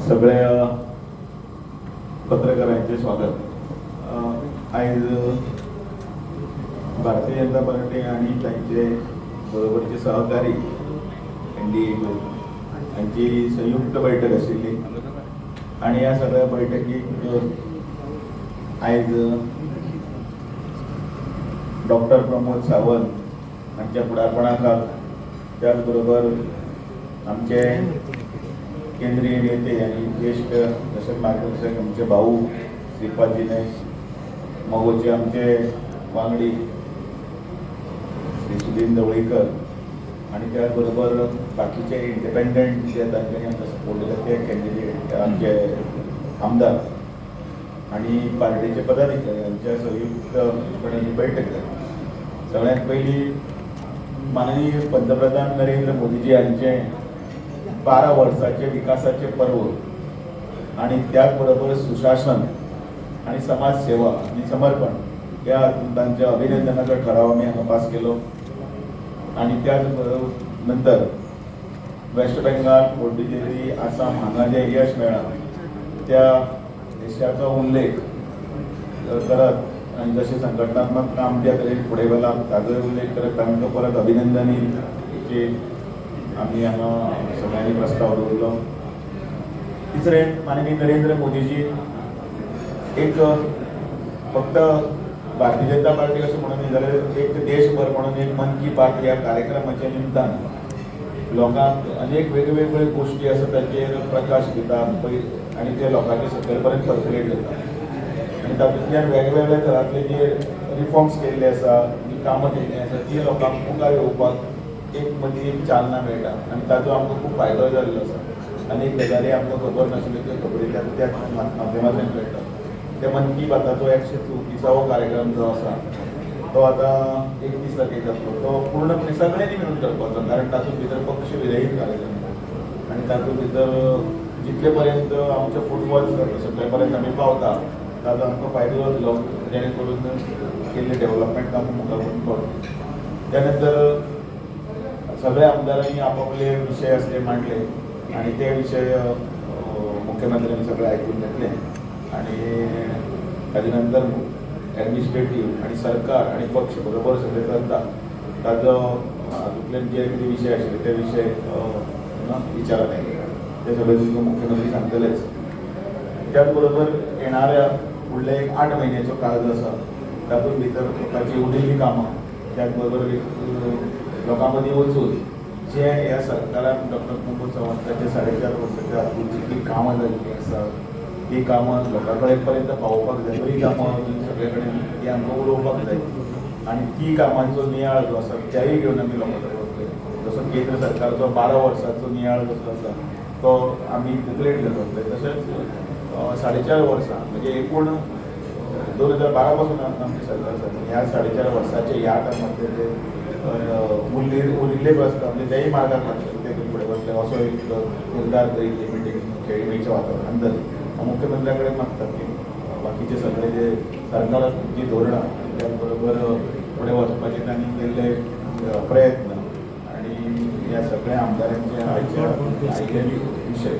सगळ्या पत्रकारांचे स्वागत. आज भारतीय जनता पार्टी आणि त्यांचे बरोबरचे सहकारी NDA यांची संयुक्त बैठक असलेली आणि या सगळ्या बैठकीत आज डॉक्टर प्रमोद सावंत यांच्या पुढाकाराखाल त्याचबरोबर आमचे केंद्रीय नेते आणि ज्येष्ठ दशक मार्गदर्शक आमचे भाऊ श्रीपादजी नाईक, मगोचे आमचे वांगडी श्री सुधीर ढवळीकर आणि त्याचबरोबर बाकीचे इंडिपेंडंट जे तांच्यानी आमचा सपोर्ट दिला ते कॅन्डिडेट आमचे आमदार आणि पार्टीचे पदाधिकारी यांच्या संयुक्तपणे ही बैठक झाली. सगळ्यात पहिली माननीय पंतप्रधान नरेंद्र मोदीजी यांचे 12 वर्षाचे विकासाचे पर्व आणि त्याचबरोबर सुशासन आणि समाजसेवा आणि समर्पण या त्यांच्या अभिनंदनाचा ठराव मी पास केलो आणि त्याच नंतर वेस्ट बेंगाल, पुडुचेरी, आसाम हांगा जे यश मेळ्ळां त्या देशाचा उल्लेख करत आणि जसे संघटनात्मक काम ज्या तरेन फुडें गेलां ताजो उल्लेख करत तांकां परत अभिनंदनीचे आम्ही हांगा सगळ्यांनी प्रस्ताव दवरलो. तिसरें माननीय नरेंद्र मोदीजी एक फक्त भारतीय जनता पार्टी अशें म्हणून न्ही जाल्यार एक देशभर म्हणून एक मन की बात ह्या कार्यक्रमाच्या निमतान लोकांक अनेक वेगवेगळ्यो गोश्टी आसा ताचेर प्रकाश दितात आनी ते लोकांचे सकयल पर्यंत सर्क्युलेट जाता आनी तातूंतल्यान वेगवेगळ्या तरांतले जे रिफॉर्म्स केल्ले आसा जी कामां केल्लीं आसा ती लोकांक मुखार येवपाक एक मदीं एक चालना मेळटा आनी ताजो आमकां खूब फायदो जाल्लो आसा. अनेक गजाली आमकां खबर नाशिल्ल्यो त्यो खबरी त्याच माध्यमांतल्यान कळटा. त्या मन की बाताचो 134वो कार्यक्रम जो आसा तो आतां 31 तारखेक जातलो. तो पूर्णपणे सगळ्यांनी मेळून करपाचो, कारण तातूंत भितर पक्ष विरहीत कार्यक्रम आनी तातूंत भितर जितले पर्यंत आमचे फुटबॉल सकयल पर्यंत आमी पावता ताजो आमकां फायदो जातलो, जेणे करून केल्ले डेव्हलपमेंट आमकां मुखार व्हरून पडटा. त्या नंतर सगळ्या आमदारांनी आपापले विषय असले मांडले आणि ते विषय मुख्यमंत्र्यांनी सगळे ऐकून घेतले आणि ताजे नंतर ॲडमिनिस्ट्रेटिव्ह आणि सरकार आणि पक्ष बरोबर सगळे करता ताजो हातूंतल्यान जे कितें विशय आशिल्ले ते विशय विचारात आयले ते सगळे तुमकां मुख्यमंत्री सांगतलेच. त्याच बरोबर येणाऱ्या फुडले एक 8 म्हयन्याचो काळ जो आसा तातूंत भितर लोकांची उरिल्लीं कामां त्याच बरोबर लोकां मदीं वचून जे ह्या सरकारान डॉक्टर प्रमोद सावंताच्या 4.5 वर्साच्या हातूंत जितलीं कामां जाल्लीं आसा ती कामां लोकां कडेन पर्यंत पावोवपाक जाय. बरी कामां सगळे कडेन ती आमकां उलोवपाक जाय आनी ती कामांचो नियाळ जो आसा त्याय घेवन आमी लोकां कडेन वतले. जसो केंद्र सरकारचो 12 वर्साचो नियाळ जो आसा तो आमी कंप्लीट करतले. तशेंच 4.5 वर्सां म्हणजे एकूण 2012 पासून आमचें सरकार जाता. ह्या 4.5 वर्साचे ह्या टायमाचेर उरिल्ले प्रस्ताव म्हणजे तेय मार्गाक लागतले ते फुडें वतले असो एक निर्धार करीत ही मिटींग खेळीमेळीच्या वातावरणांत जाली. मुख्यमंत्र्या कडेन मागतात की बाकीचे सगळे जे सरकारान जी धोरणां त्या बरोबर फुडें वचपाचे तांणी केल्ले प्रयत्न आणि ह्या सगळ्या आमदारांचे आयचे आयिल्ले विशय